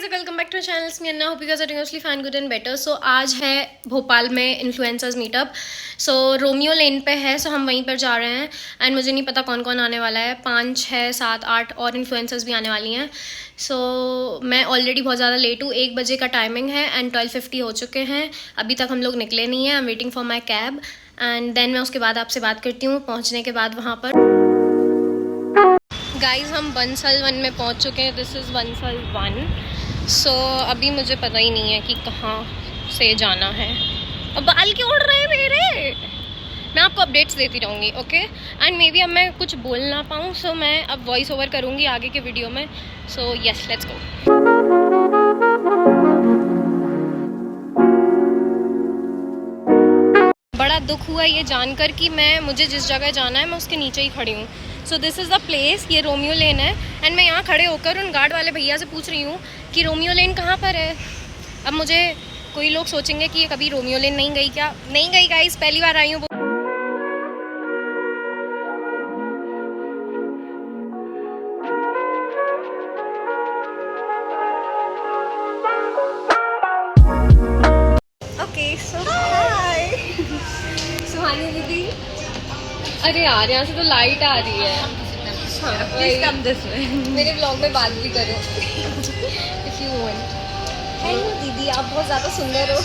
Guys, welcome back to channel me Anna. Hope you guys are doing mostly fine, good and better. So आज है भोपाल में influencers meetup. So Romeo Lane पे है, सो हम वहीं पर जा रहे हैं। एंड मुझे नहीं पता कौन कौन आने वाला है, 5, 6, 7, 8 और इन्फ्लुएंसर्स भी आने वाली हैं। सो मैं ऑलरेडी बहुत ज़्यादा लेट हूँ, 1 बजे का टाइमिंग है एंड 12:50 हो चुके हैं। अभी तक हम लोग निकले नहीं हैं। I am waiting for my cab and then मैं उसके बाद आपसे बात करती हूँ पहुँचने के बाद वहाँ पर। गाइज, हम बंसल 1 में पहुँच चुके हैं। This is Bansal 1। सो अभी मुझे पता ही नहीं है कि कहाँ से जाना है। अब बाल क्यों उड़ रहे हैं मेरे? मैं आपको अपडेट्स देती रहूँगी, ओके। एंड मे बी अब मैं कुछ बोल ना पाऊँ, सो मैं अब वॉइस ओवर करूँगी आगे के वीडियो में। So yes, let's go. बड़ा दुख हुआ ये जानकर कि मुझे जिस जगह जाना है मैं उसके नीचे ही खड़ी हूँ। So this is the place, ये रोमियो लेन है। एंड मैं यहाँ खड़े होकर उन गार्ड वाले भैया से पूछ रही हूँ कि रोमियो लेन कहाँ पर है। अब मुझे कोई लोग सोचेंगे कि ये कभी रोमियो लेन नहीं गई क्या? नहीं गई गाइस, पहली बार आई हूँ। ओके, सो हाय। सुहानी दीदी, अरे यार यहाँ से तो लाइट आ रही है। प्लीज कम दिस वे, मेरे ब्लॉग में बात भी करो इफ यू वांट। हेलो दीदी, आप बहुत ज़्यादा सुंदर हो।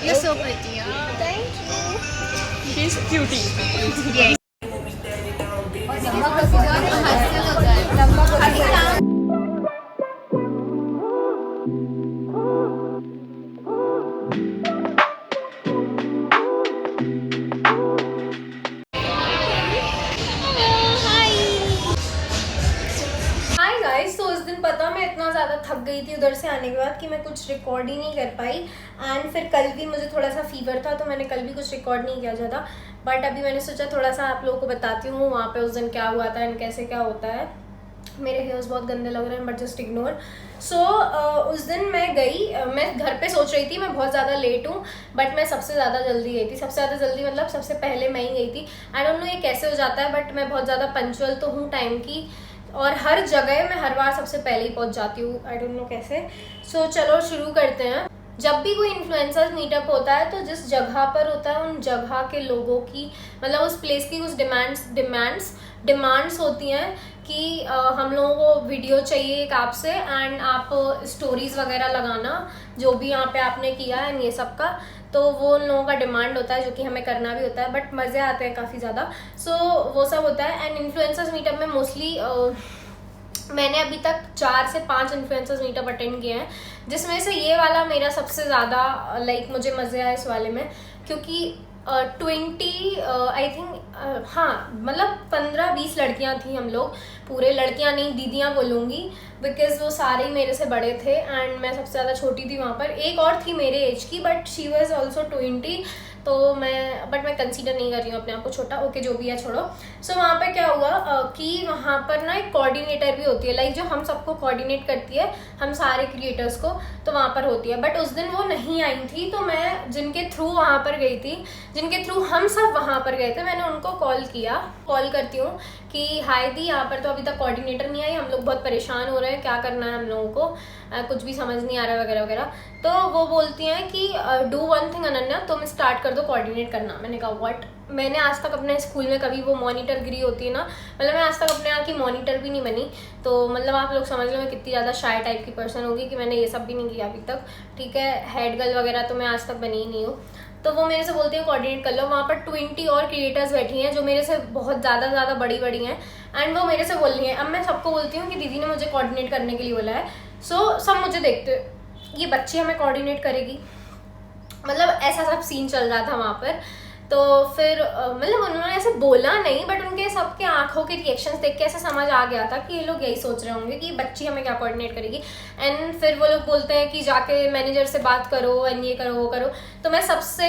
You're so pretty. Thank you. She's cutie. Yes. Hi guys, तो उस दिन पता मैं इतना ज़्यादा थक गई थी उधर से आने के बाद कि मैं कुछ रिकॉर्ड ही नहीं कर पाई। एंड फिर कल भी मुझे थोड़ा सा फीवर था, तो मैंने कल भी कुछ रिकॉर्ड नहीं किया ज़्यादा। बट अभी मैंने सोचा थोड़ा सा आप लोगों को बताती हूँ वहाँ पे उस दिन क्या हुआ था एंड कैसे क्या होता है। मेरे हेयर्स बहुत गंदे लग रहे हैं बट जस्ट इग्नोर। सो उस दिन मैं गई, मैं घर पे सोच रही थी मैं बहुत ज़्यादा लेट हूँ, बट मैं सबसे ज़्यादा जल्दी गई थी। सबसे ज़्यादा जल्दी मतलब सबसे पहले मैं ही गई थी। आई डोंट नो ये कैसे हो जाता है, बट मैं बहुत ज़्यादा पंचुअल तो हूँ टाइम की, और हर जगह मैं हर बार सबसे पहले ही पहुँच जाती हूँ। आई डोंट नो कैसे। सो चलो शुरू करते हैं। जब भी कोई इन्फ्लुएंसर्स मीटअप होता है तो जिस जगह पर होता है उन जगह के लोगों की, मतलब उस प्लेस की कुछ डिमांड्स होती हैं कि हम लोगों को वीडियो चाहिए एक आपसे एंड आप स्टोरीज वगैरह लगाना जो भी यहाँ पे आपने किया है ये सब का। तो वो उन लोगों का डिमांड होता है जो कि हमें करना भी होता है, बट मज़े आते हैं काफ़ी ज़्यादा। सो वो सब होता है। एंड इन्फ्लुएंसर्स मीटअप में मोस्टली मैंने अभी तक 4 से 5 इन्फ्लुएंसर्स मीटअप अटेंड किए हैं, जिसमें से ये वाला मेरा सबसे ज़्यादा मुझे मज़े आए इस वाले में, क्योंकि 20 आई थिंक हाँ मतलब 15-20 लड़कियां थी। हम लोग पूरे लड़कियां नहीं, दीदियां बोलूँगी, बिकॉज वो सारे मेरे से बड़े थे एंड मैं सबसे ज़्यादा छोटी थी वहाँ पर। एक और थी मेरे एज की बट शी वॉज ऑल्सो 20, तो मैं कंसीडर नहीं कर रही हूँ अपने आप को छोटा। ओके, जो भी है छोड़ो। सो वहाँ पर क्या हुआ कि वहाँ पर ना एक कोऑर्डिनेटर भी होती है, लाइक जो हम सबको कोऑर्डिनेट करती है, हम सारे क्रिएटर्स को, तो वहाँ पर होती है। बट उस दिन वो नहीं आई थी, तो मैं जिनके थ्रू वहाँ पर गई थी, जिनके थ्रू हम सब वहाँ पर गए थे, मैंने उनको कॉल करती हूँ कि हाय दी, यहाँ पर तो अभी तक कोऑर्डिनेटर नहीं आई, हम लोग बहुत परेशान हो रहे हैं, क्या करना है हम लोगों को, कुछ भी समझ नहीं आ रहा वगैरह वगैरह। तो वो बोलती हैं कि डू वन थिंग अनन्या, तुम स्टार्ट कर दो कोऑर्डिनेट करना। मैंने कहा व्हाट? मैंने आज तक अपने स्कूल में कभी वो मॉनिटर गिरी होती है ना, मतलब मैं आज तक अपने यहाँ की मॉनिटर भी नहीं बनी, तो मतलब आप लोग समझ लो मैं कितनी ज़्यादा शाय टाइप की पर्सन होगी कि मैंने ये सब भी नहीं किया अभी तक। ठीक है, हेड गर्ल वगैरह तो मैं आज तक बनी ही नहीं हूँ। तो वो मेरे से बोलती है कोऑर्डिनेट कर लो। वहाँ पर 20 और क्रिएटर्स बैठी हैं जो मेरे से बहुत ज़्यादा बड़ी हैं एंड वो मेरे से बोल रही हैं। अब मैं सबको बोलती हूँ कि दीदी ने मुझे कोऑर्डिनेट करने के लिए बोला है। सो सब मुझे देखते, ये बच्ची हमें कोऑर्डिनेट करेगी, मतलब ऐसा सब सीन चल रहा था वहाँ पर। तो फिर मतलब उन्होंने ऐसे बोला नहीं, बट उनके सबके आंखों के रिएक्शंस देख के ऐसा समझ आ गया था कि ये लोग यही सोच रहे होंगे कि बच्ची हमें क्या कोऑर्डिनेट करेगी। एंड फिर वो लोग बोलते हैं कि जाके मैनेजर से बात करो एंड ये करो वो करो। तो मैं सबसे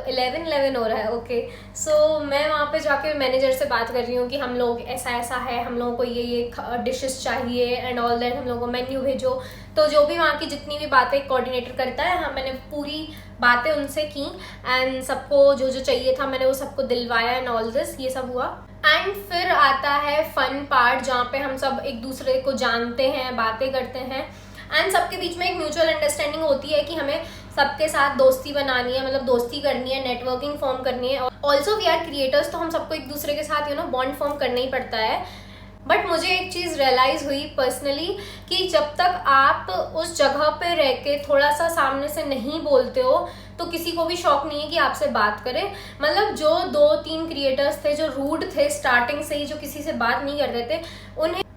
11 हो रहा है, ओके। सो मैं वहाँ पे जाके मैनेजर से बात कर रही हूँ कि हम लोग ऐसा है, हम लोगों को ये डिशेस चाहिए एंड ऑल दैट, हम लोगों को मेन्यू भेजो। तो जो भी वहाँ की जितनी भी बातें कोऑर्डिनेटर करता है, हाँ मैंने पूरी बातें उनसे की एंड सबको जो जो चाहिए था मैंने वो सबको दिलवाया एंड ऑल दिस, ये सब हुआ। एंड फिर आता है फन पार्ट जहाँ पे हम सब एक दूसरे को जानते हैं, बातें करते हैं एंड सबके बीच में एक म्यूचुअल अंडरस्टैंडिंग होती है कि हमें सबके साथ दोस्ती बनानी है, मतलब दोस्ती करनी है, नेटवर्किंग फॉर्म करनी है। ऑल्सो वी आर क्रिएटर्स, तो हम सबको एक दूसरे के साथ बॉन्ड फॉर्म करना ही पड़ता है। बट मुझे एक चीज़ रियलाइज़ हुई पर्सनली कि जब तक आप उस जगह पे रह के थोड़ा सा सामने से नहीं बोलते हो तो किसी को भी शौक नहीं है कि आपसे बात करे। मतलब जो 2-3 क्रिएटर्स थे जो रूड थे स्टार्टिंग से ही, जो किसी से बात नहीं कर रहे थे,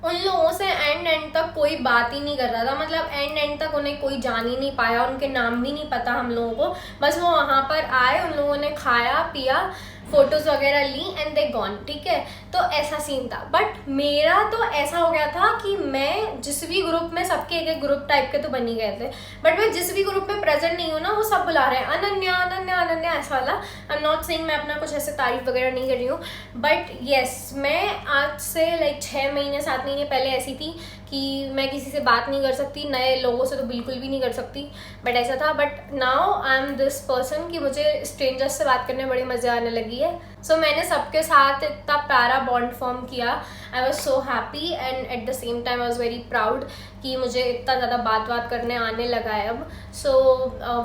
उन लोगों से एंड तक कोई बात ही नहीं कर रहा था। मतलब एंड तक उन्हें कोई जान ही नहीं पाया, उनके नाम भी नहीं पता हम लोगों को। बस वो वहाँ पर आए, उन लोगों ने खाया पिया, फोटोज वगैरह ली एंड दे गॉन, ठीक है। तो ऐसा सीन था। बट मेरा तो ऐसा हो गया था कि मैं जिस भी ग्रुप में, सबके एक ग्रुप टाइप के तो बन ही गए थे, बट मैं जिस भी ग्रुप में प्रेजेंट नहीं हूँ ना, वो सब बुला रहे हैं अनन्या अनन्या अनन्या, ऐसा वाला। आई एम नॉट सेइंग, मैं अपना कुछ ऐसे तारीफ वगैरह नहीं कर रही हूँ, बट येस, मैं आज से लाइक 6 महीने 7 महीने पहले ऐसी थी कि मैं किसी से बात नहीं कर सकती, नए लोगों से तो बिल्कुल भी नहीं कर सकती, बट ऐसा था। But now I am this person कि मुझे स्ट्रेंजर्स से बात करने में बड़ी मज़ा आने लगी है। सो मैंने सबके साथ इतना प्यारा बॉन्ड फॉर्म किया। I was so happy and at the same time I was very proud कि मुझे इतना ज़्यादा बात करने आने लगा है अब। सो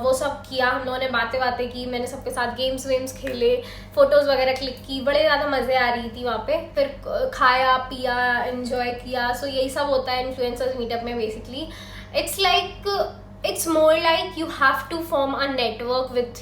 वो सब किया हम लोगों ने, बातें की, मैंने सबके साथ गेम्स वेम्स खेले, फोटोज़ वगैरह क्लिक की, बड़े ज़्यादा मज़े आ रही थी वहाँ पे। फिर खाया पिया, एंजॉय किया। सो यही सब होता है इन्फ्लुएंसर्स मीटअप में basically. It's more like you have to form a network with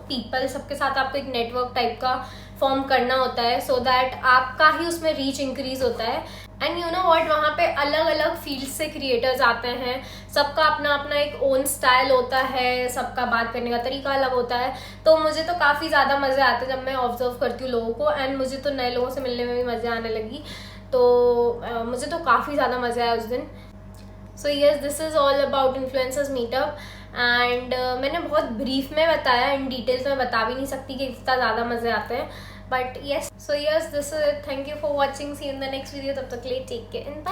people. सबके साथ आपको एक नेटवर्क टाइप का फॉर्म करना होता है सो दैट आपका ही उसमें रीच इंक्रीज होता है। एंड यू नो व्हाट, वहाँ पे अलग अलग फील्ड से क्रिएटर्स आते हैं, सबका अपना अपना एक ओन स्टाइल होता है, सबका बात करने का तरीका अलग होता है। तो मुझे तो काफ़ी ज़्यादा मज़े आते हैं जब मैं ऑब्जर्व करती हूँ लोगों को, एंड मुझे तो नए लोगों से मिलने में भी मज़े आने लगी। तो मुझे तो काफ़ी ज़्यादा मज़ा आया उस दिन। सो yes, this is all about influencers meetup and मैंने बहुत ब्रीफ में बताया, इन डिटेल्स में बता भी नहीं सकती कि इतना ज़्यादा मज़े आते हैं, but yes. So yes, this is it. Thank you for watching, see in the next video. तब तक के लिए टेक केयर एंड बाय।